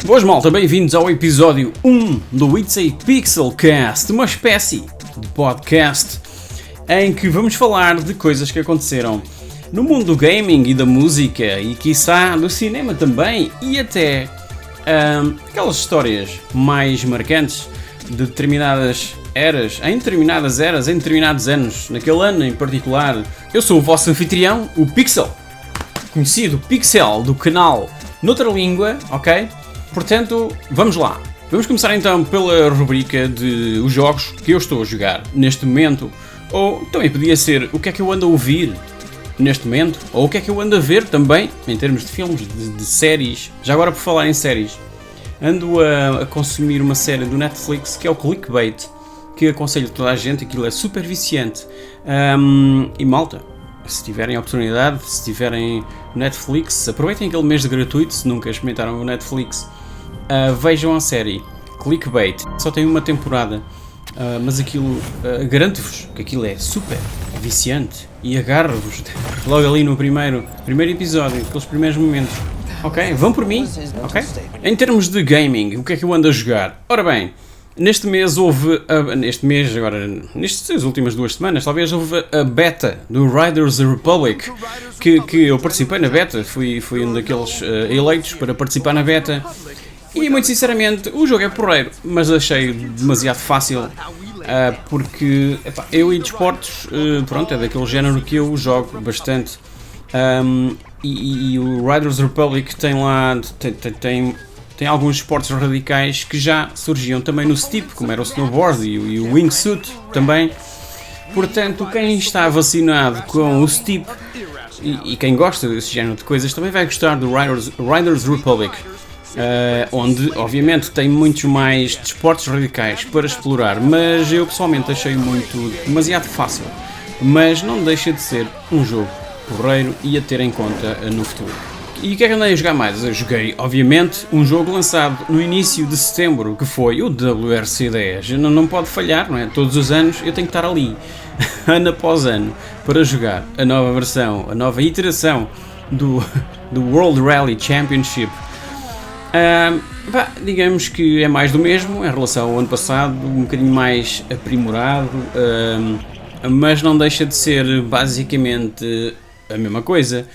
Boas malta, bem-vindos ao episódio 1 do It's a Pixelcast, uma espécie de podcast em que vamos falar de coisas que aconteceram no mundo do gaming e da música e quiçá do cinema também e até aquelas histórias mais marcantes de determinadas eras, em determinadas eras, em determinados anos, naquele ano em particular. Eu sou o vosso anfitrião, o Pixel, conhecido Pixel do canal Noutra Língua, ok? Portanto, vamos lá. Vamos começar então pela rubrica de os jogos que eu estou a jogar neste momento, ou também podia ser o que é que eu ando a ouvir neste momento, ou o que é que eu ando a ver também, em termos de filmes, de séries. Já agora por falar em séries, ando a consumir uma série do Netflix que é o Clickbait, que aconselho toda a gente, aquilo é super viciante. E malta, se tiverem a oportunidade, se tiverem Netflix, aproveitem aquele mês de gratuito, se nunca experimentaram o Netflix, vejam a série Clickbait. Só tem uma temporada, mas aquilo, garanto-vos que aquilo é super viciante e agarra-vos logo ali no primeiro episódio, aqueles primeiros momentos. Ok? Vão por mim? Ok? Em termos de gaming, o que é que eu ando a jogar? Ora bem, neste mês nestas últimas 2 semanas, talvez houve a beta do Riders Republic, que eu participei na beta, fui um daqueles eleitos para participar na beta, e muito sinceramente o jogo é porreiro, mas achei demasiado fácil, porque eu e desportos, pronto, é daquele género que eu jogo bastante, e o Riders Republic tem lá, tem alguns esportes radicais que já surgiam também no Steep, como era o snowboard e o wingsuit também. Portanto, quem está vacinado com o Steep e quem gosta desse género de coisas também vai gostar do Riders Republic, onde obviamente tem muitos mais desportos radicais para explorar, mas eu pessoalmente achei demasiado fácil, mas não deixa de ser um jogo porreiro e a ter em conta no futuro. E o que é que andei a jogar mais? Eu joguei, obviamente, um jogo lançado no início de setembro, que foi o WRC10. Não pode falhar, não é? Todos os anos eu tenho que estar ali, ano após ano, para jogar a nova versão, a nova iteração do World Rally Championship. Digamos que é mais do mesmo em relação ao ano passado, um bocadinho mais aprimorado, mas não deixa de ser basicamente a mesma coisa.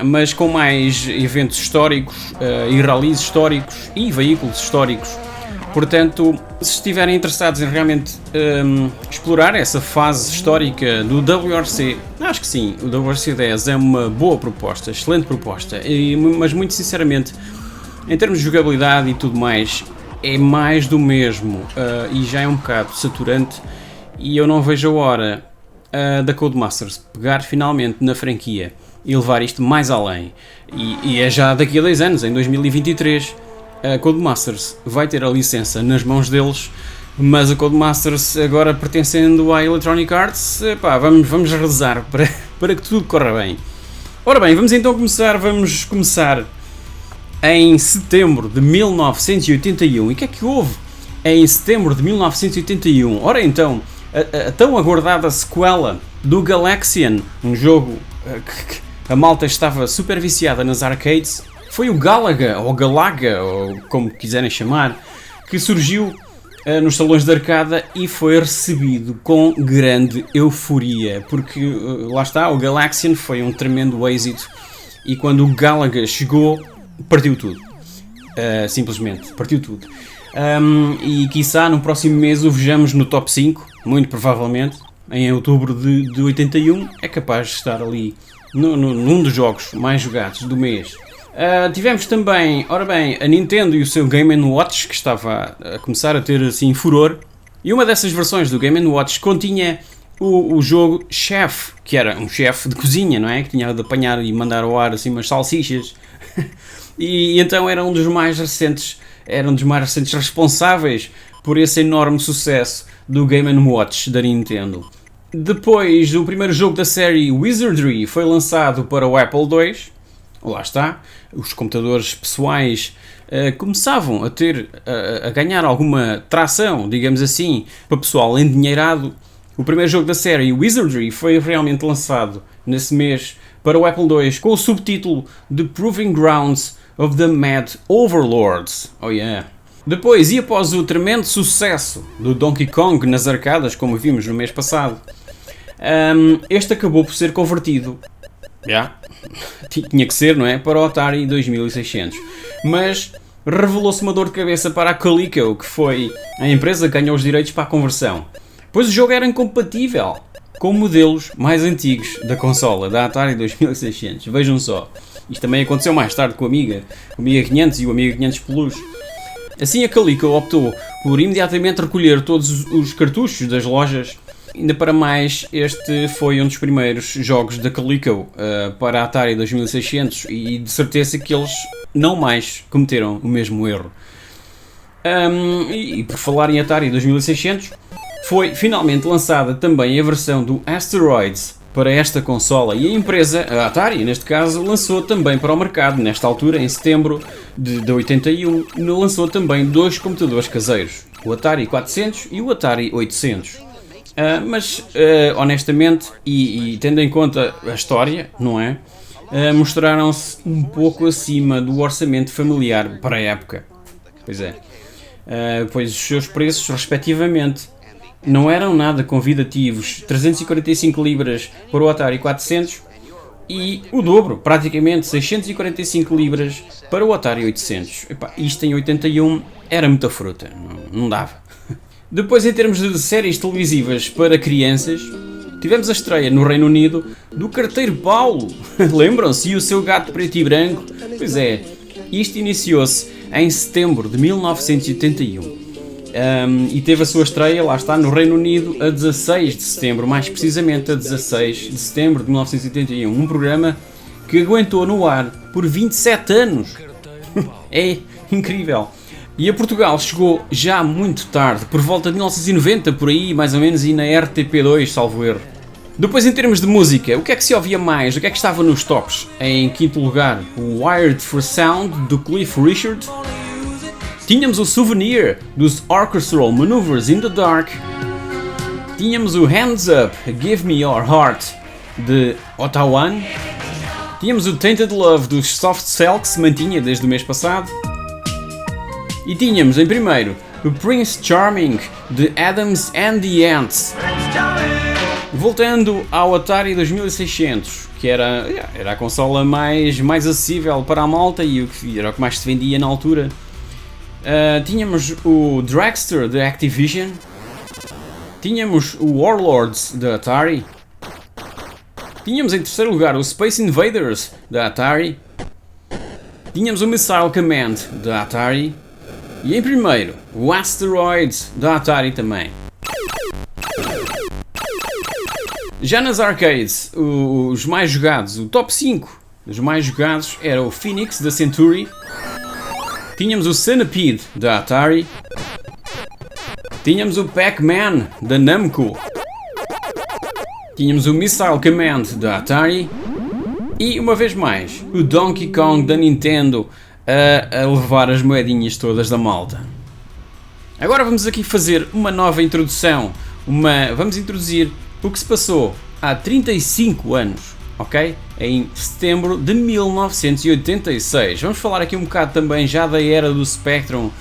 Mas com mais eventos históricos e rallies históricos e veículos históricos. Portanto, se estiverem interessados em realmente explorar essa fase histórica do WRC, acho que sim, o WRC10 é uma boa proposta, excelente proposta, mas muito sinceramente, em termos de jogabilidade e tudo mais, é mais do mesmo, e já é um bocado saturante, e eu não vejo a hora da Codemasters pegar finalmente na franquia e levar isto mais além, e é já daqui a 2 anos, em 2023, a Codemasters vai ter a licença nas mãos deles, mas a Codemasters agora pertencendo à Electronic Arts, vamos rezar para que tudo corra bem. Ora bem, vamos começar em setembro de 1981, e o que é que houve em setembro de 1981? Ora então, a tão aguardada sequela do Galaxian, um jogo que a malta estava super viciada nas arcades, foi o Galaga, ou Galaga, ou como quiserem chamar, que surgiu nos salões de arcada e foi recebido com grande euforia, porque lá está, o Galaxian foi um tremendo êxito, e quando o Galaga chegou, partiu tudo, simplesmente, partiu tudo. E quiçá no próximo mês o vejamos no top 5, muito provavelmente, em outubro de 81, é capaz de estar ali num dos jogos mais jogados do mês. Tivemos também, ora bem, a Nintendo e o seu Game & Watch, que estava a começar a ter assim furor, e uma dessas versões do Game & Watch continha o jogo Chef, que era um chefe de cozinha, não é? Que tinha de apanhar e mandar ao ar assim umas salsichas, e então era um dos mais recentes responsáveis por esse enorme sucesso do Game & Watch da Nintendo. Depois, o primeiro jogo da série Wizardry foi lançado para o Apple II. Lá está, os computadores pessoais começavam a ganhar alguma tração, digamos assim, para o pessoal endinheirado. O primeiro jogo da série Wizardry foi realmente lançado nesse mês para o Apple II com o subtítulo The Proving Grounds of the Mad Overlords. Oh yeah. Depois, e após o tremendo sucesso do Donkey Kong nas arcadas, como vimos no mês passado, este acabou por ser convertido, tinha que ser, não é, para o Atari 2600. Mas revelou-se uma dor de cabeça para a Coleco, que foi a empresa que ganhou os direitos para a conversão, pois o jogo era incompatível com modelos mais antigos da consola, da Atari 2600. Vejam só, isto também aconteceu mais tarde com o Amiga 500 e o Amiga 500 Plus. Assim a Coleco optou por imediatamente recolher todos os cartuchos das lojas. Ainda para mais, este foi um dos primeiros jogos da Coleco para a Atari 2600 e de certeza que eles não mais cometeram o mesmo erro. E por falar em Atari 2600, foi finalmente lançada também a versão do Asteroids para esta consola e a empresa, a Atari neste caso, lançou também para o mercado, nesta altura, em setembro de 81, lançou também dois computadores caseiros, o Atari 400 e o Atari 800. Mas honestamente, e tendo em conta a história, não é? Mostraram-se um pouco acima do orçamento familiar para a época. Pois é. Pois os seus preços, respectivamente, não eram nada convidativos. 345 libras para o Atari 400 e o dobro, praticamente 645 libras para o Atari 800. Epá, isto em 81 era muita fruta, não dava. Depois, em termos de séries televisivas para crianças, tivemos a estreia no Reino Unido do Carteiro Paulo. Lembram-se? E o seu gato preto e branco? Pois é, isto iniciou-se em setembro de 1981. E teve a sua estreia, lá está, no Reino Unido a 16 de setembro, mais precisamente a 16 de setembro de 1981. Um programa que aguentou no ar por 27 anos. É incrível. E a Portugal chegou já muito tarde, por volta de 1990, por aí, mais ou menos, e na RTP2, salvo erro. Depois, em termos de música, o que é que se ouvia mais? O que é que estava nos tops? Em quinto lugar, o Wired for Sound, do Cliff Richard. Tínhamos o Souvenir, dos Orchestral Maneuvers in the Dark. Tínhamos o Hands Up, Give Me Your Heart, de Ottawa. Tínhamos o Tainted Love, dos Soft Cell, que se mantinha desde o mês passado. E tínhamos, em primeiro, o Prince Charming, de Adams and the Ants. Voltando ao Atari 2600, que era a consola mais acessível para a malta e era o que mais se vendia na altura. Tínhamos o Dragster, de Activision. Tínhamos o Warlords, da Atari. Tínhamos em terceiro lugar o Space Invaders, da Atari. Tínhamos o Missile Command, da Atari. E em primeiro, o Asteroids, da Atari também. Já nas arcades, os mais jogados, o top 5 dos mais jogados era o Phoenix, da Century. Tínhamos o Centipede, da Atari. Tínhamos o Pac-Man, da Namco. Tínhamos o Missile Command, da Atari. E, uma vez mais, o Donkey Kong, da Nintendo, a levar as moedinhas todas da malta. Agora vamos aqui fazer uma nova introdução. Vamos introduzir o que se passou há 35 anos, ok? Em setembro de 1986. Vamos falar aqui um bocado também já da era do Spectrum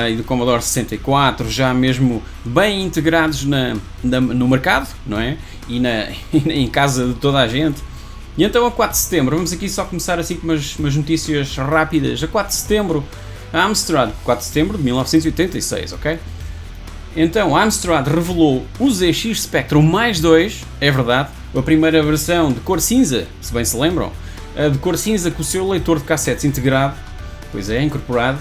e do Commodore 64, já mesmo bem integrados no mercado, não é? E em casa de toda a gente. E então a 4 de setembro, vamos aqui só começar assim com umas notícias rápidas. A 4 de setembro, a Amstrad, 4 de setembro de 1986, ok? Então a Amstrad revelou o ZX Spectrum mais 2, é verdade, a primeira versão de cor cinza, se bem se lembram, a de cor cinza com o seu leitor de cassetes integrado, pois é, incorporado,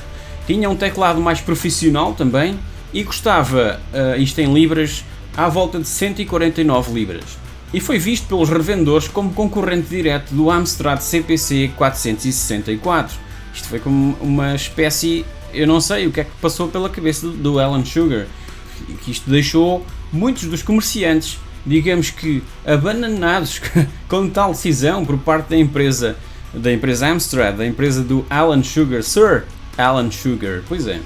tinha um teclado mais profissional também e custava, isto em libras, à volta de 149 libras. E foi visto pelos revendedores como concorrente direto do Amstrad CPC 464. Isto foi como uma espécie, eu não sei o que é que passou pela cabeça do Alan Sugar, que isto deixou muitos dos comerciantes, digamos que, abananados com tal decisão por parte da empresa Amstrad, da empresa do Alan Sugar, Sir Alan Sugar, pois é.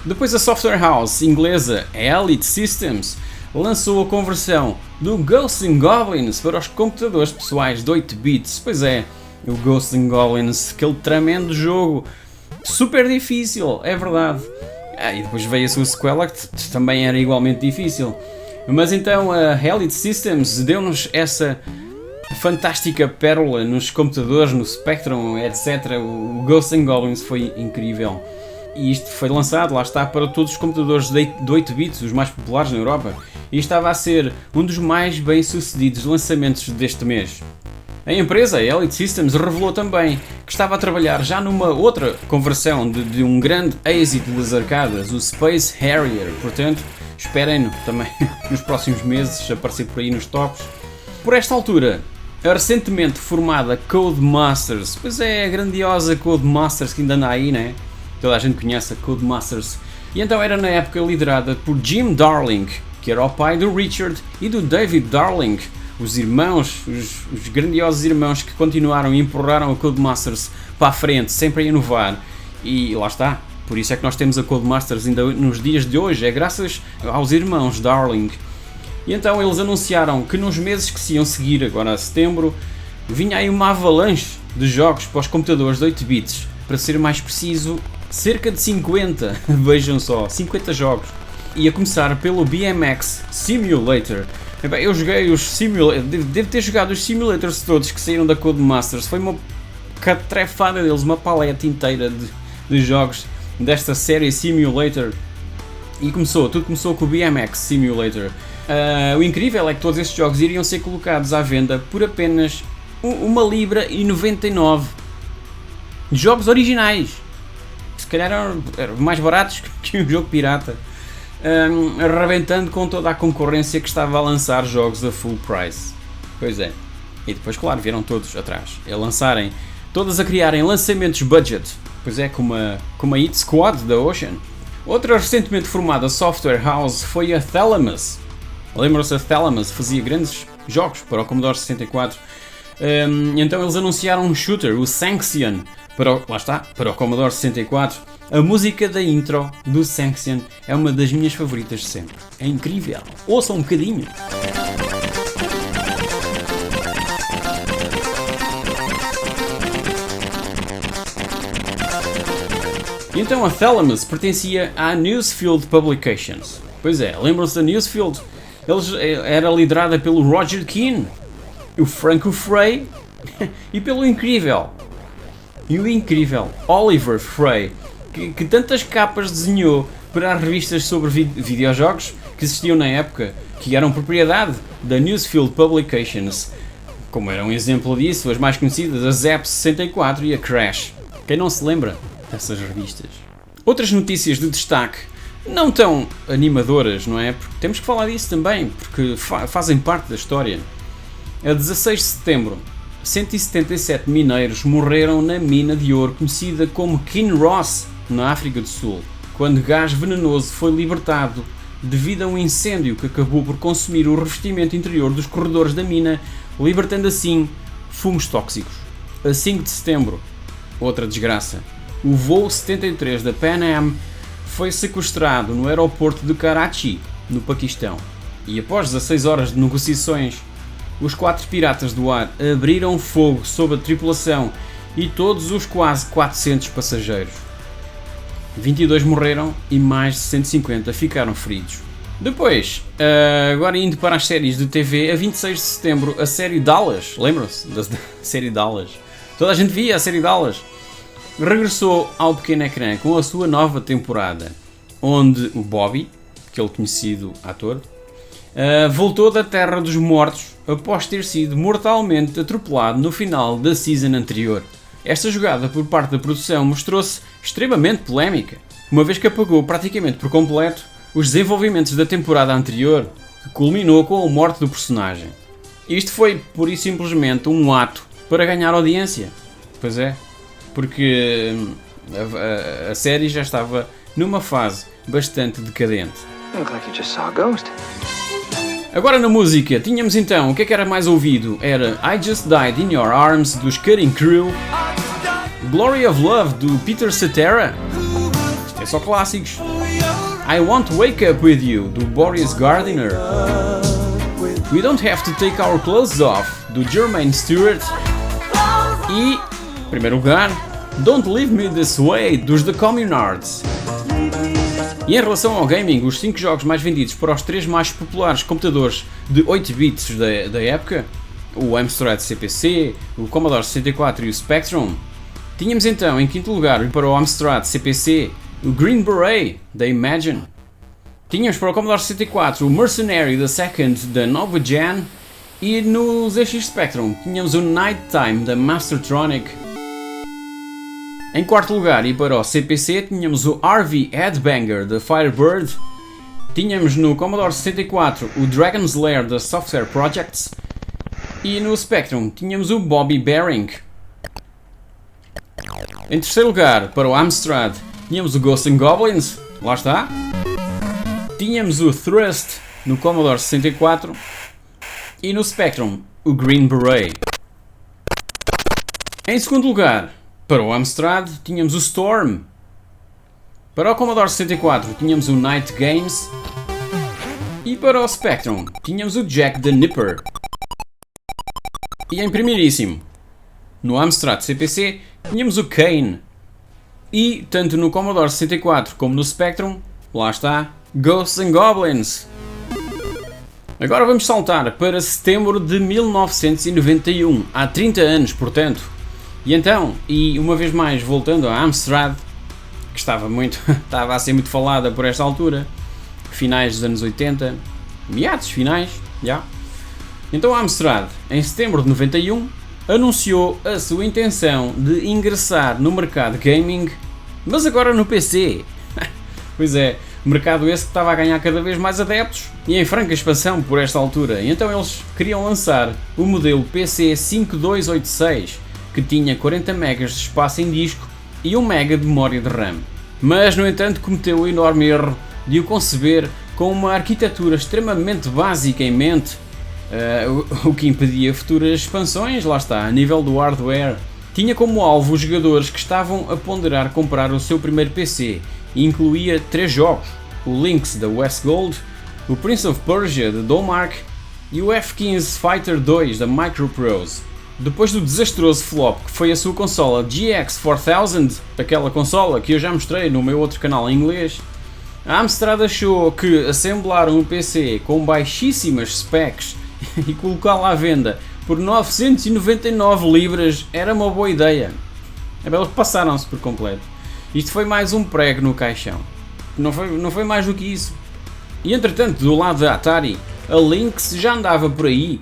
Depois a software house inglesa Elite Systems lançou a conversão do Ghosts and Goblins para os computadores pessoais de 8 bits. Pois é, o Ghosts and Goblins, aquele tremendo jogo, super difícil, é verdade. E depois veio a sua sequela que também era igualmente difícil. Mas então a Elite Systems deu-nos essa fantástica pérola nos computadores, no Spectrum, etc. O Ghosts and Goblins foi incrível. E isto foi lançado, lá está, para todos os computadores de 8 bits, os mais populares na Europa. E estava a ser um dos mais bem-sucedidos lançamentos deste mês. A empresa, a Elite Systems, revelou também que estava a trabalhar já numa outra conversão de um grande êxito das arcadas, o Space Harrier. Portanto, esperem-no também nos próximos meses aparecer por aí nos tops. Por esta altura, a recentemente formada Codemasters, pois é, a grandiosa Codemasters que ainda anda aí, né? Toda a gente conhece a Codemasters. E então era na época liderada por Jim Darling, que era o pai do Richard e do David Darling, os irmãos, os grandiosos irmãos que continuaram e empurraram a Codemasters para a frente, sempre a inovar. E lá está, por isso é que nós temos a Codemasters ainda nos dias de hoje, é graças aos irmãos Darling. E então eles anunciaram que nos meses que se iam seguir, agora a setembro, vinha aí uma avalanche de jogos para os computadores de 8 bits, para ser mais preciso, cerca de 50, vejam só, 50 jogos. E a começar pelo BMX Simulator. Eu joguei os simulators, devo ter jogado os simulators todos que saíram da Codemasters, foi uma catrefada deles, uma paleta inteira de jogos desta série Simulator. E tudo começou com o BMX Simulator. O incrível é que todos estes jogos iriam ser colocados à venda por apenas £1,99€. Jogos originais. Se calhar eram mais baratos que um jogo pirata. Arrebentando com toda a concorrência que estava a lançar jogos a full price. Pois é. E depois, claro, vieram todos atrás. Todas a criarem lançamentos budget. Pois é, como a Hit Squad da Ocean. Outra recentemente formada software house foi a Thalamus. Lembram-se, a Thalamus fazia grandes jogos para o Commodore 64. Então eles anunciaram um shooter, o Sanction, para o Commodore 64. A música da intro do Sanction é uma das minhas favoritas de sempre. É incrível. Ouçam um bocadinho. E então a Thalamus pertencia à Newsfield Publications. Pois é, lembram-se da Newsfield? Era liderada pelo Roger Keane, o Franco Frey e pelo incrível Oliver Frey, que tantas capas desenhou para as revistas sobre videojogos que existiam na época, que eram propriedade da Newsfield Publications. Como era um exemplo disso, as mais conhecidas, a Zap 64 e a Crash. Quem não se lembra dessas revistas? Outras notícias de destaque, não tão animadoras, não é? Porque temos que falar disso também, porque fazem parte da história. A 16 de setembro, 177 mineiros morreram na mina de ouro conhecida como Kinross, na África do Sul, quando gás venenoso foi libertado devido a um incêndio que acabou por consumir o revestimento interior dos corredores da mina, libertando assim fumos tóxicos. A 5 de setembro, outra desgraça, o voo 73 da Pan Am foi sequestrado no aeroporto de Karachi, no Paquistão, e após 16 horas de negociações, os 4 piratas do ar abriram fogo sobre a tripulação e todos os quase 400 passageiros. 22 morreram e mais de 150 ficaram feridos. Depois, agora indo para as séries de TV, a 26 de setembro, a série Dallas, lembram-se da série Dallas? Toda a gente via a série Dallas. Regressou ao pequeno ecrã com a sua nova temporada, onde o Bobby, aquele conhecido ator, voltou da Terra dos Mortos após ter sido mortalmente atropelado no final da season anterior. Esta jogada por parte da produção mostrou-se extremamente polémica, uma vez que apagou praticamente por completo os desenvolvimentos da temporada anterior, que culminou com a morte do personagem. Isto foi, pura e simplesmente, um ato para ganhar audiência. Pois é, porque a série já estava numa fase bastante decadente. Agora na música, tínhamos então, o que é que era mais ouvido? Era I Just Died in Your Arms, dos Cutting Crew, Glory of Love, do Peter Cetera, isto é só clássicos, I Want to Wake Up With You, do Boris Gardiner, We Don't Have to Take Our Clothes Off, do Jermaine Stewart, E, em primeiro lugar, Don't Leave Me This Way, dos The Communards. E em relação ao gaming, os 5 jogos mais vendidos para os 3 mais populares computadores de 8 bits da época, o Amstrad CPC, o Commodore 64 e o Spectrum. Tínhamos então em quinto lugar para o Amstrad CPC o Green Beret da Imagine. Tínhamos para o Commodore 64 o Mercenary da Second da Nova Gen. E no ZX Spectrum tínhamos o Nighttime da Mastertronic. Em quarto lugar, e para o CPC, tínhamos o RV Headbanger da Firebird. Tínhamos no Commodore 64 o Dragon's Lair da Software Projects. E no Spectrum tínhamos o Bobby Bearing. Em terceiro lugar, para o Amstrad, tínhamos o Ghosts and Goblins. Lá está. Tínhamos o Thrust no Commodore 64. E no Spectrum, o Green Beret. Em segundo lugar, para o Amstrad, tínhamos o Storm. Para o Commodore 64, tínhamos o Night Games. E para o Spectrum, tínhamos o Jack the Nipper. E em primeiríssimo, no Amstrad CPC, tínhamos o Kane. E, tanto no Commodore 64 como no Spectrum, lá está, Ghosts and Goblins. Agora vamos saltar para setembro de 1991, há 30 anos, portanto. E então, e uma vez mais voltando à Amstrad, que estava a ser muito falada por esta altura, finais dos anos 80, meados finais, já. Então a Amstrad, em setembro de 91, anunciou a sua intenção de ingressar no mercado gaming, mas agora no PC. Pois é, mercado esse que estava a ganhar cada vez mais adeptos e em franca expansão por esta altura. E então eles queriam lançar o modelo PC 5286, que tinha 40 MB de espaço em disco e 1 MB de memória de RAM. Mas, no entanto, cometeu o enorme erro de o conceber com uma arquitetura extremamente básica em mente, o que impedia futuras expansões, lá está, a nível do hardware. Tinha como alvo os jogadores que estavam a ponderar comprar o seu primeiro PC e incluía 3 jogos, o Lynx da Westgold, o Prince of Persia da Domark e o F-15 Fighter 2 da Microprose. Depois do desastroso flop que foi a sua consola GX4000, aquela consola que eu já mostrei no meu outro canal em inglês, a Amstrad achou que assemblar um PC com baixíssimas specs e colocá-lo à venda por 999 libras era uma boa ideia. Eles passaram-se por completo. Isto foi mais um prego no caixão. Não foi mais do que isso. E entretanto, do lado da Atari, a Lynx já andava por aí.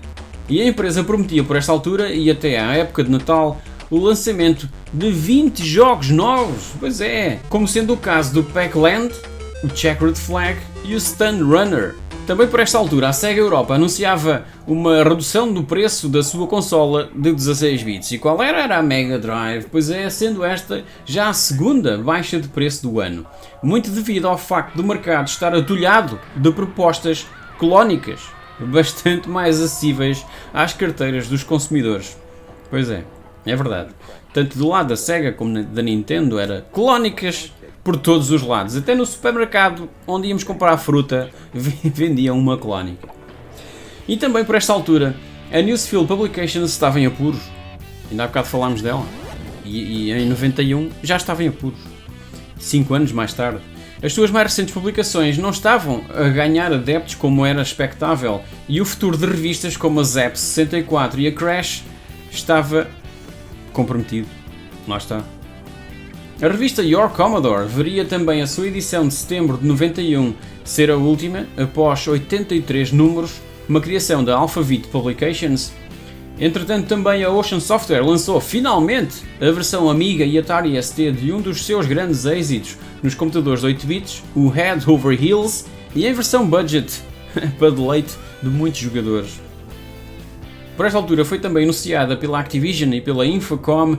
E a empresa prometia por esta altura e até à época de Natal o lançamento de 20 jogos novos. Pois é, como sendo o caso do Pac-Land, o Checkered Flag e o Stun Runner. Também por esta altura a Sega Europa anunciava uma redução do preço da sua consola de 16 bits. E qual era? Era a Mega Drive, pois é, sendo esta já a segunda baixa de preço do ano. Muito devido ao facto do mercado estar atulhado de propostas clónicas, bastante mais acessíveis às carteiras dos consumidores. Pois é verdade. Tanto do lado da Sega como da Nintendo era clónicas por todos os lados. Até no supermercado onde íamos comprar fruta vendiam uma clónica. E também por esta altura a Newsfield Publications estava em apuros. Ainda há bocado falámos dela. E em 91 já estava em apuros. 5 anos mais tarde. As suas mais recentes publicações não estavam a ganhar adeptos como era expectável e o futuro de revistas como a Zap 64 e a Crash estava comprometido. Lá está. A revista Your Commodore veria também a sua edição de setembro de 91 ser a última, após 83 números, uma criação da Alphabet Publications. Entretanto, também a Ocean Software lançou finalmente a versão Amiga e Atari ST de um dos seus grandes êxitos nos computadores de 8 bits, o Head Over Heels, e em versão budget, para deleite de muitos jogadores. Por esta altura foi também anunciada pela Activision e pela Infocom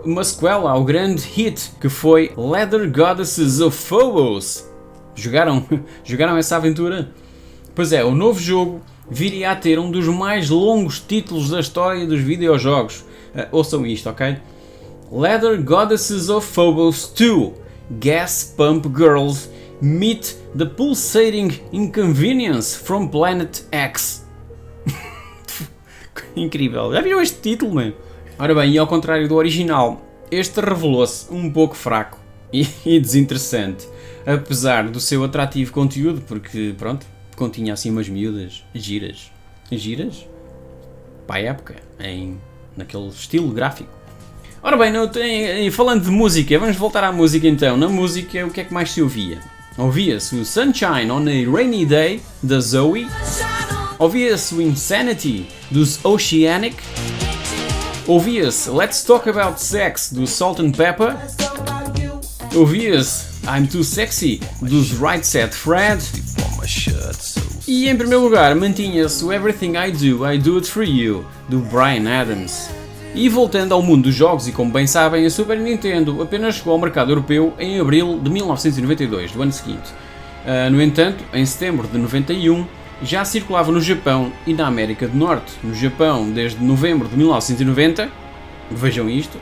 uma sequela ao grande hit que foi Leather Goddesses of Phobos. Jogaram essa aventura? Pois é, o novo jogo viria a ter um dos mais longos títulos da história dos videojogos. Ouçam isto, ok? Leather Goddesses of Phobos 2 Gas Pump Girls Meet the Pulsating Inconvenience from Planet X. Incrível, já viram este título, mano? Ora bem, e ao contrário do original, este revelou-se um pouco fraco e desinteressante, apesar do seu atrativo conteúdo, porque, pronto, continha assim umas miúdas giras. Giras? Para a época, naquele estilo gráfico. Ora bem, falando de música, vamos voltar à música então. Na música, o que é que mais se ouvia? Ouvia-se o Sunshine on a Rainy Day, da Zoe. Ouvia-se o Insanity, dos Oceanic. Ouvia-se Let's Talk About Sex, do Salt and Pepper. Ouvia-se I'm Too Sexy, dos Right Said Fred. E em primeiro lugar mantinha-se o Everything I Do It For You, do Bryan Adams. E voltando ao mundo dos jogos, e como bem sabem, a Super Nintendo apenas chegou ao mercado europeu em abril de 1992, do ano seguinte. No entanto, em setembro de 91, já circulava no Japão e na América do Norte. No Japão desde novembro de 1990, vejam isto,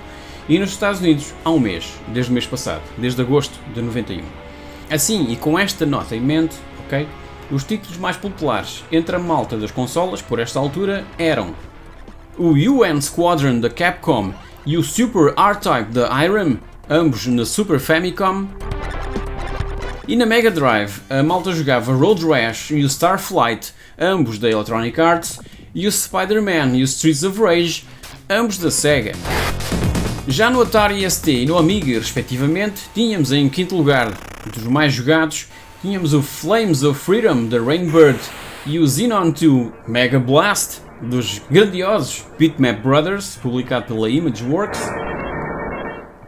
e nos Estados Unidos há um mês, desde o mês passado, desde agosto de 91. Assim, e com esta nota em mente, ok? Os títulos mais populares entre a malta das consolas por esta altura eram o UN Squadron da Capcom e o Super R-Type da Irem, ambos na Super Famicom. E na Mega Drive a malta jogava Road Rash e o Starflight, ambos da Electronic Arts, e o Spider-Man e o Streets of Rage, ambos da Sega. Já no Atari ST e no Amiga, respectivamente, tínhamos em quinto lugar dos mais jogados, tínhamos o Flames of Freedom da Rainbird e o Xenon 2 Mega Blast dos grandiosos Bitmap Brothers, publicado pela Imageworks.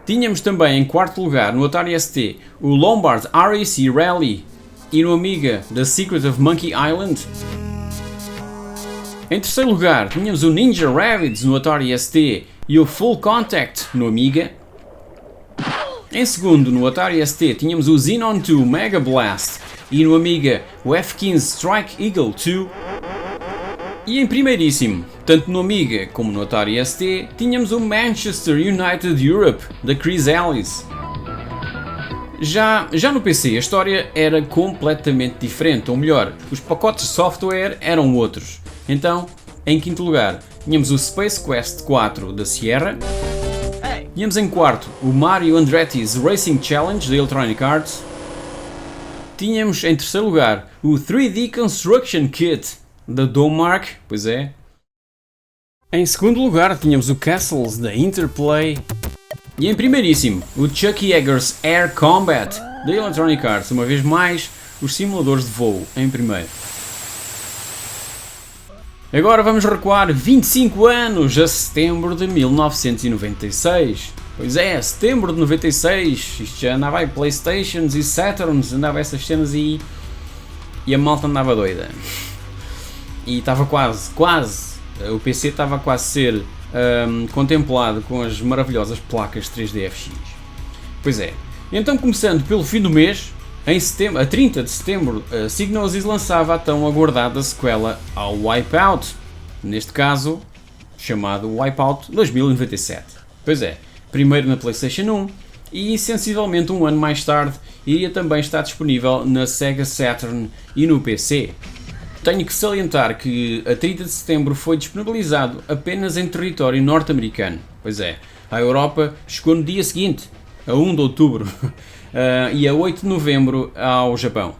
Tínhamos também em quarto lugar no Atari ST o Lombard RAC Rally e no Amiga The Secret of Monkey Island. Em terceiro lugar tínhamos o Ninja Rabbids no Atari ST e o Full Contact no Amiga. Em segundo, no Atari ST, tínhamos o Xenon 2 Mega Blast e no Amiga o F-15 Strike Eagle 2. E em primeiríssimo, tanto no Amiga como no Atari ST, tínhamos o Manchester United Europe, da Chris Ellis. Já no PC a história era completamente diferente, ou melhor, os pacotes de software eram outros. Então, em quinto lugar, tínhamos o Space Quest 4 da Sierra. Tínhamos em quarto o Mario Andretti's Racing Challenge da Electronic Arts. Tínhamos em terceiro lugar o 3D Construction Kit da Domark, pois é. Em segundo lugar tínhamos o Castles da Interplay. E em primeiríssimo, o Chuck Yeager's Air Combat da Electronic Arts, uma vez mais os simuladores de voo em primeiro. Agora vamos recuar 25 anos a setembro de 1996. Pois é, setembro de 96, isto já andava aí Playstations e Saturns, andava essas cenas e a malta andava doida. E estava quase, o PC estava quase a ser contemplado com as maravilhosas placas 3D FX. Pois é, então começando pelo fim do mês, em setembro, a 30 de setembro, a Psygnosis lançava a tão aguardada sequela ao Wipeout, neste caso chamado Wipeout 2097. Pois é, primeiro na PlayStation 1 e sensivelmente um ano mais tarde iria também estar disponível na Sega Saturn e no PC. Tenho que salientar que a 30 de setembro foi disponibilizado apenas em território norte-americano. Pois é, a Europa chegou no dia seguinte, a 1 de outubro, e a 8 de novembro ao Japão.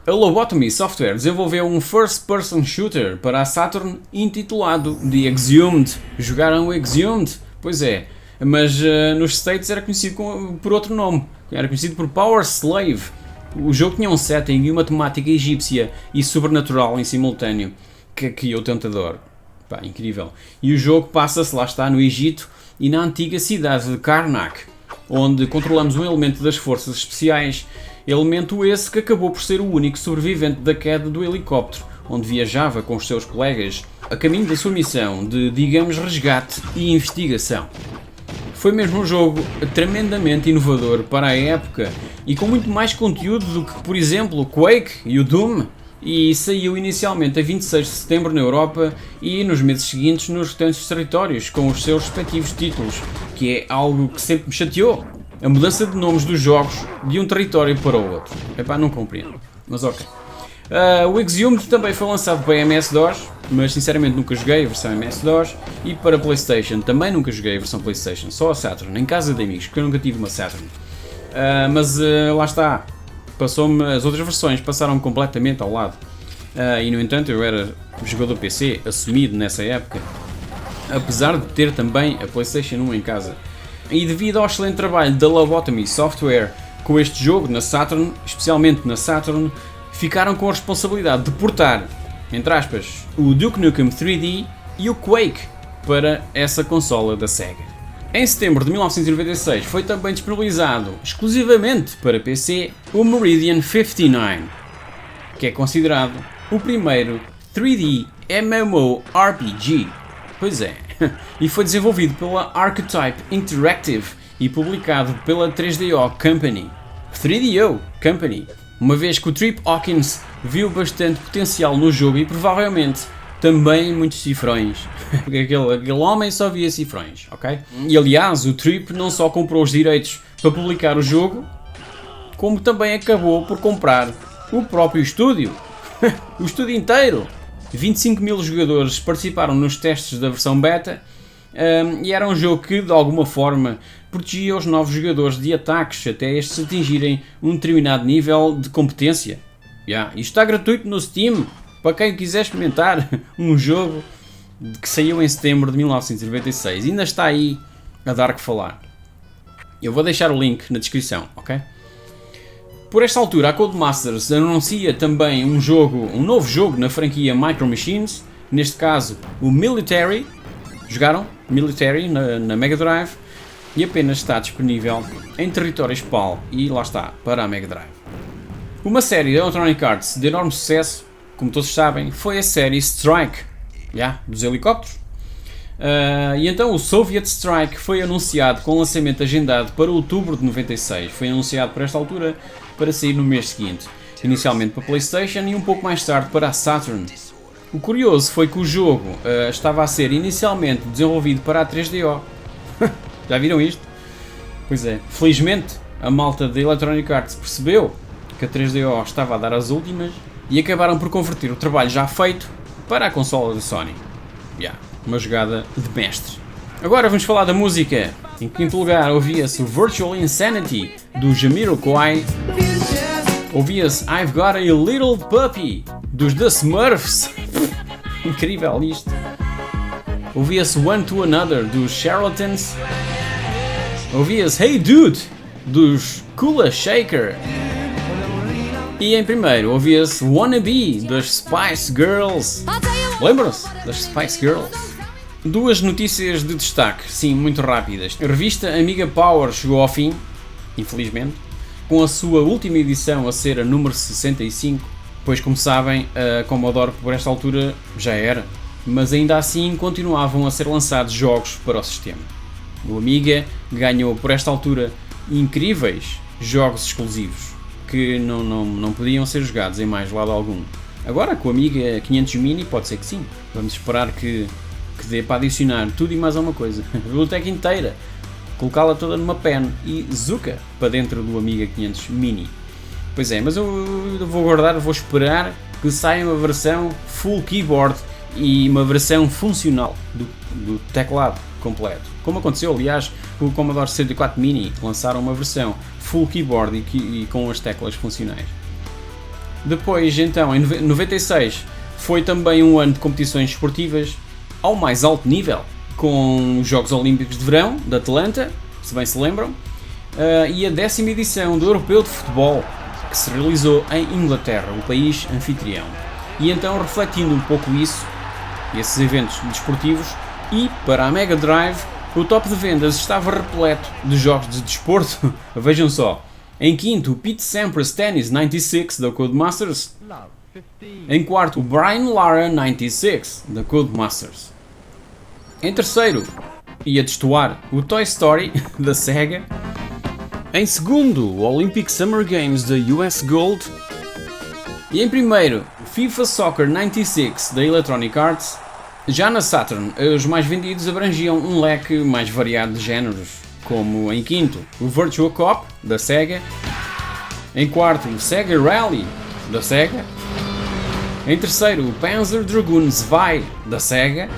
A Lobotomy Software desenvolveu um first-person shooter para a Saturn intitulado The Exhumed. Jogaram o Exhumed? Pois é, mas nos States era conhecido por outro nome, era conhecido por Power Slave. O jogo tinha um setting e uma temática egípcia e sobrenatural em simultâneo, que eu tanto adoro. Pá, incrível. E o jogo passa-se, lá está, no Egito e na antiga cidade de Karnak, onde controlamos um elemento das forças especiais, elemento esse que acabou por ser o único sobrevivente da queda do helicóptero, onde viajava com os seus colegas a caminho da sua missão de, digamos, resgate e investigação. Foi mesmo um jogo tremendamente inovador para a época e com muito mais conteúdo do que, por exemplo, o Quake e o Doom, e saiu inicialmente a 26 de setembro na Europa e nos meses seguintes nos restantes territórios com os seus respectivos títulos, que é algo que sempre me chateou, a mudança de nomes dos jogos de um território para o outro. Epá, não compreendo, mas ok. O Exhumed também foi lançado para MS-DOS mas sinceramente nunca joguei a versão MS-DOS, e para PlayStation também nunca joguei a versão PlayStation, só a Saturn, em casa de amigos, porque eu nunca tive uma Saturn. Mas lá está, as outras versões passaram completamente ao lado. E no entanto eu era jogador PC, assumido nessa época, apesar de ter também a PlayStation 1 em casa. E devido ao excelente trabalho da Lobotomy Software com este jogo na Saturn, especialmente na Saturn, ficaram com a responsabilidade de portar, entre aspas, o Duke Nukem 3D e o Quake para essa consola da Sega. Em setembro de 1996 foi também disponibilizado exclusivamente para PC o Meridian 59, que é considerado o primeiro 3D MMORPG. Pois é, e foi desenvolvido pela Archetype Interactive e publicado pela 3DO Company. 3DO Company, uma vez que o Trip Hawkins viu bastante potencial no jogo e provavelmente também muitos cifrões. aquele homem só via cifrões, ok? E aliás, o Trip não só comprou os direitos para publicar o jogo, como também acabou por comprar o próprio estúdio. O estúdio inteiro. 25 mil jogadores participaram nos testes da versão beta e era um jogo que, de alguma forma, protegia os novos jogadores de ataques até estes atingirem um determinado nível de competência. Isto está gratuito no Steam, para quem quiser experimentar um jogo que saiu em setembro de 1996. Ainda está aí a dar que falar. Eu vou deixar o link na descrição, ok? Por esta altura, a Codemasters anuncia também um novo jogo na franquia Micro Machines, neste caso o Military. Jogaram Military na Mega Drive e apenas está disponível em territórios PAL e lá está, para a Mega Drive. Uma série de Electronic Arts de enorme sucesso, como todos sabem, foi a série Strike, dos helicópteros. E então o Soviet Strike foi anunciado com lançamento agendado para outubro de 96. Foi anunciado por esta altura para sair no mês seguinte, inicialmente para a PlayStation e um pouco mais tarde para a Saturn. O curioso foi que o jogo estava a ser inicialmente desenvolvido para a 3DO. Já viram isto? Pois é, felizmente a malta da Electronic Arts percebeu que a 3DO estava a dar as últimas e acabaram por converter o trabalho já feito para a consola da Sony. Uma jogada de mestre. Agora vamos falar da música. Em quinto lugar ouvia-se o Virtual Insanity do Jamiroquai. Ouvia-se I've Got a Little Puppy dos The Smurfs. Incrível isto. Ouvia-se One to Another dos Charlatans. Ouvia-se Hey Dude dos Kula Shaker. E em primeiro ouvia-se Wannabe das Spice Girls. Lembram-se das Spice Girls? Duas notícias de destaque, sim, muito rápidas. A revista Amiga Power chegou ao fim, infelizmente, com a sua última edição a ser a número 65, pois como sabem, a Commodore por esta altura já era, mas ainda assim continuavam a ser lançados jogos para o sistema. O Amiga ganhou por esta altura incríveis jogos exclusivos, que não podiam ser jogados em mais lado algum. Agora com o Amiga 500 Mini pode ser que sim, vamos esperar que dê para adicionar tudo e mais alguma coisa, a biblioteca inteira, colocá-la toda numa pen e zuca para dentro do Amiga 500 Mini. Pois é, mas eu vou esperar que saia uma versão full keyboard e uma versão funcional do teclado completo. Como aconteceu, aliás, com o Commodore 64 Mini, lançaram uma versão full keyboard e com as teclas funcionais. Depois, então, em 96, foi também um ano de competições esportivas ao mais alto nível, com os Jogos Olímpicos de Verão de Atlanta, se bem se lembram, e a 10ª edição do Europeu de Futebol, que se realizou em Inglaterra, o país anfitrião. E então, refletindo um pouco isso, esses eventos desportivos, e para a Mega Drive, o top de vendas estava repleto de jogos de desporto. Vejam só, em quinto, o Pete Sampras Tennis 96 da Codemasters. Em quarto, o Brian Lara 96 da Codemasters. Em terceiro, e a destoar, o Toy Story da Sega. Em segundo, o Olympic Summer Games da US Gold. E em primeiro, FIFA Soccer 96 da Electronic Arts. Já na Saturn, os mais vendidos abrangiam um leque mais variado de géneros, como em quinto, o Virtua Cop da Sega. Em quarto, o Sega Rally da Sega. Em terceiro, o Panzer Dragoon Zwei, da Sega.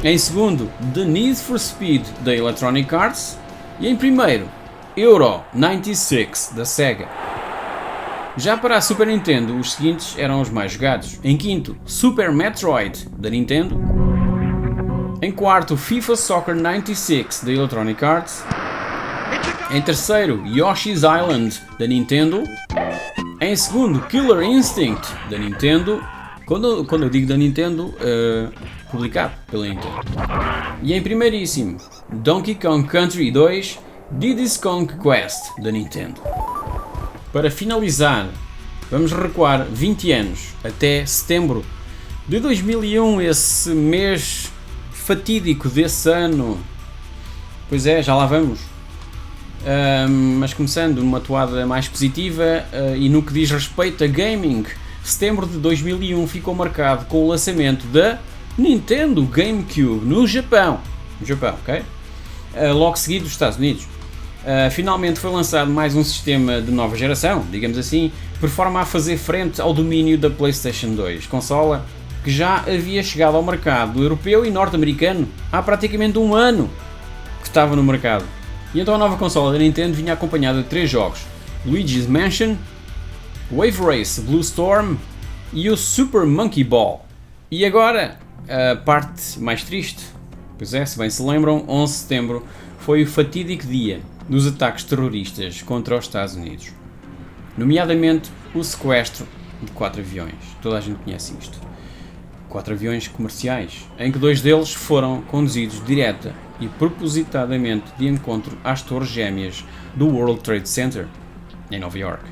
Em segundo, The Need for Speed, da Electronic Arts. E em primeiro, Euro 96, da Sega. Já para a Super Nintendo, os seguintes eram os mais jogados. Em quinto, Super Metroid, da Nintendo. Em quarto, FIFA Soccer 96, da Electronic Arts. Em terceiro, Yoshi's Island, da Nintendo. Em segundo, Killer Instinct, da Nintendo. Quando eu digo da Nintendo, publicado pela Nintendo. E em primeiríssimo, Donkey Kong Country 2, Diddy's Kong Quest, da Nintendo. Para finalizar, vamos recuar 20 anos, até setembro de 2001, esse mês fatídico desse ano. Pois é, já lá vamos. Mas começando numa toada mais positiva e no que diz respeito a gaming, setembro de 2001 ficou marcado com o lançamento da Nintendo GameCube no Japão. Ok? Logo seguido dos Estados Unidos. Finalmente foi lançado mais um sistema de nova geração, digamos assim, por forma a fazer frente ao domínio da PlayStation 2, consola que já havia chegado ao mercado europeu e norte-americano há praticamente um ano que estava no mercado. E então a nova consola da Nintendo vinha acompanhada de 3 jogos: Luigi's Mansion, Wave Race Blue Storm e o Super Monkey Ball. E agora, a parte mais triste. Pois é, se bem se lembram, 11 de setembro foi o fatídico dia dos ataques terroristas contra os Estados Unidos. Nomeadamente o sequestro de 4 aviões. Toda a gente conhece isto. 4 aviões comerciais, em que 2 deles foram conduzidos direta e propositadamente de encontro às torres gêmeas do World Trade Center, em Nova York.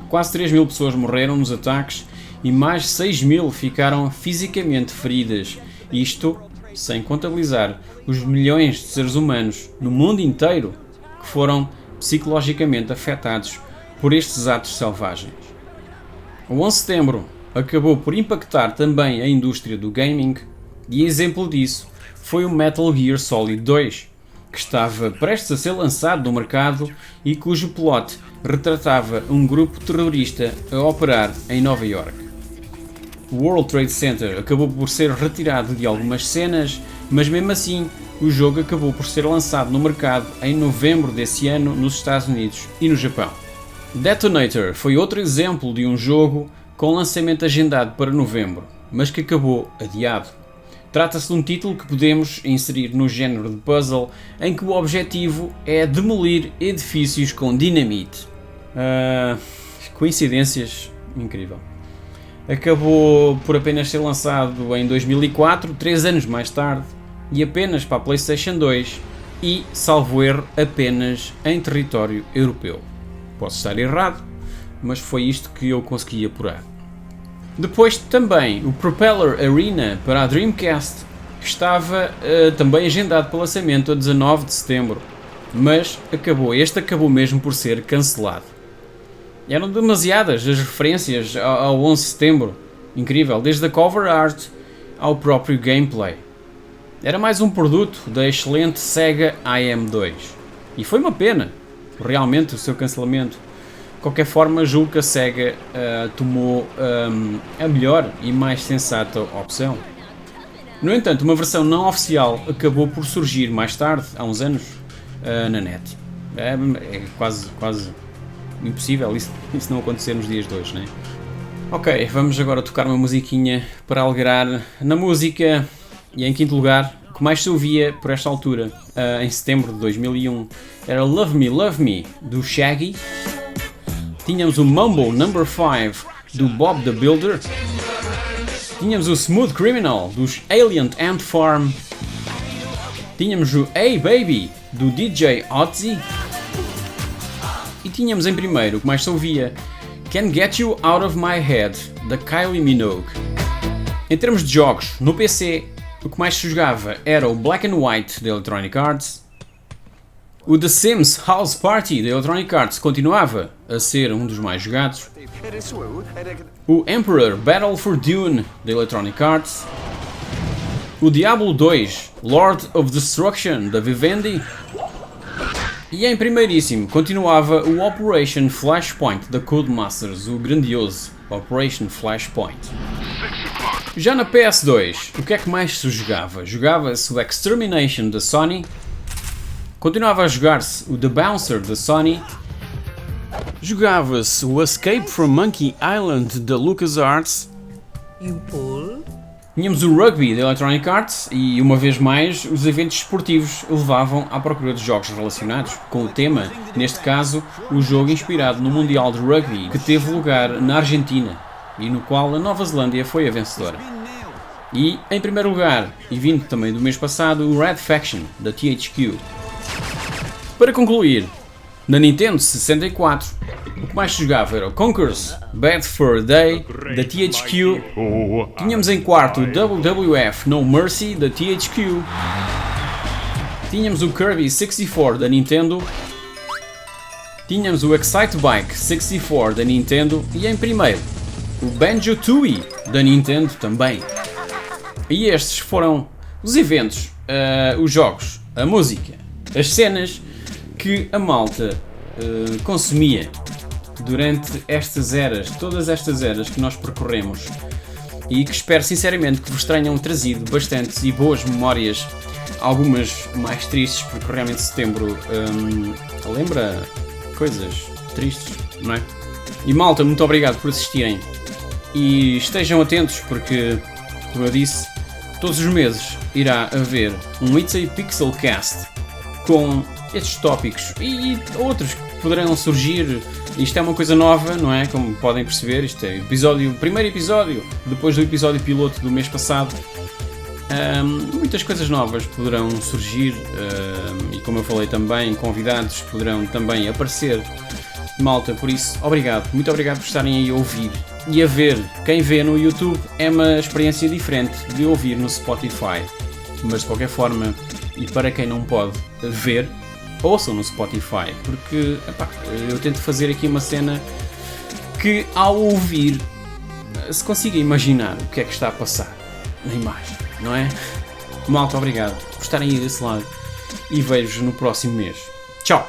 Quase 3.000 pessoas morreram nos ataques e mais de 6.000 ficaram fisicamente feridas, isto sem contabilizar os milhões de seres humanos no mundo inteiro que foram psicologicamente afetados por estes atos selvagens. O 11 de setembro acabou por impactar também a indústria do gaming e exemplo disso foi o Metal Gear Solid 2, que estava prestes a ser lançado no mercado e cujo plot retratava um grupo terrorista a operar em Nova York. O World Trade Center acabou por ser retirado de algumas cenas, mas mesmo assim o jogo acabou por ser lançado no mercado em novembro desse ano nos Estados Unidos e no Japão. Detonator foi outro exemplo de um jogo com lançamento agendado para novembro, mas que acabou adiado. Trata-se de um título que podemos inserir no género de puzzle em que o objetivo é demolir edifícios com dinamite. Coincidências, incrível. Acabou por apenas ser lançado em 2004, 3 anos mais tarde, e apenas para a PlayStation 2 e, salvo erro, apenas em território europeu. Posso estar errado, mas foi isto que eu consegui apurar. Depois também o Propeller Arena para a Dreamcast, que estava também agendado para lançamento a 19 de setembro, mas este acabou mesmo por ser cancelado. Eram demasiadas as referências ao 11 de setembro, incrível, desde a cover art ao próprio gameplay. Era mais um produto da excelente Sega AM2, e foi uma pena, realmente, o seu cancelamento. De qualquer forma, julgo que a Sega tomou a melhor e mais sensata opção. No entanto, uma versão não oficial acabou por surgir mais tarde, há uns anos, na net. É quase impossível isso não acontecer nos dias de hoje, não é? Ok, vamos agora tocar uma musiquinha para alegrar. Na música, e em quinto lugar, o que mais se ouvia por esta altura, em setembro de 2001, era Love Me, do Shaggy. Tínhamos o Mumble No. 5 do Bob the Builder. Tínhamos o Smooth Criminal dos Alien Ant Farm. Tínhamos o Hey Baby do DJ Otzi. E tínhamos em primeiro, o que mais se ouvia, Can't Get You Out of My Head da Kylie Minogue. Em termos de jogos, no PC, o que mais se jogava era o Black and White da Electronic Arts. O The Sims House Party da Electronic Arts continuava a ser um dos mais jogados. O Emperor Battle for Dune da Electronic Arts. O Diablo 2 Lord of Destruction da Vivendi. E em primeiríssimo continuava o Operation Flashpoint da Codemasters, o grandioso Operation Flashpoint. Já na PS2, o que é que mais se jogava? Jogava-se o Extermination da Sony, continuava a jogar-se o The Bouncer da Sony, jogava-se o Escape from Monkey Island da LucasArts, tínhamos o Rugby da Electronic Arts e, uma vez mais, os eventos esportivos levavam à procura de jogos relacionados com o tema, neste caso, o jogo inspirado no Mundial de Rugby que teve lugar na Argentina e no qual a Nova Zelândia foi a vencedora. E, em primeiro lugar, e vindo também do mês passado, o Red Faction da THQ. Para concluir, na Nintendo 64, o que mais se jogava era o Conker's Bad Fur Day da THQ, tínhamos em quarto o WWF No Mercy da THQ, tínhamos o Kirby 64 da Nintendo, tínhamos o Excite Bike 64 da Nintendo e em primeiro o Banjo-Tooie da Nintendo também. E estes foram os eventos, os jogos, a música, as cenas que a malta consumia durante estas eras, todas estas eras que nós percorremos, e que espero sinceramente que vos tenham trazido bastantes e boas memórias, algumas mais tristes, porque realmente setembro lembra coisas tristes, não é? E malta, muito obrigado por assistirem e estejam atentos porque, como eu disse, todos os meses irá haver um It's a Pixelcast com estes tópicos e outros que poderão surgir. Isto é uma coisa nova, não é? Como podem perceber, isto é o primeiro episódio, depois do episódio piloto do mês passado. Muitas coisas novas poderão surgir e, como eu falei também, convidados poderão também aparecer. Malta, por isso, obrigado, muito obrigado por estarem aí a ouvir e a ver. Quem vê no YouTube é uma experiência diferente de ouvir no Spotify, mas de qualquer forma, e para quem não pode ver, ouçam no Spotify, porque eu tento fazer aqui uma cena que, ao ouvir, se consiga imaginar o que é que está a passar na imagem, não é? Malta, obrigado por estarem aí desse lado e vejo-vos no próximo mês. Tchau!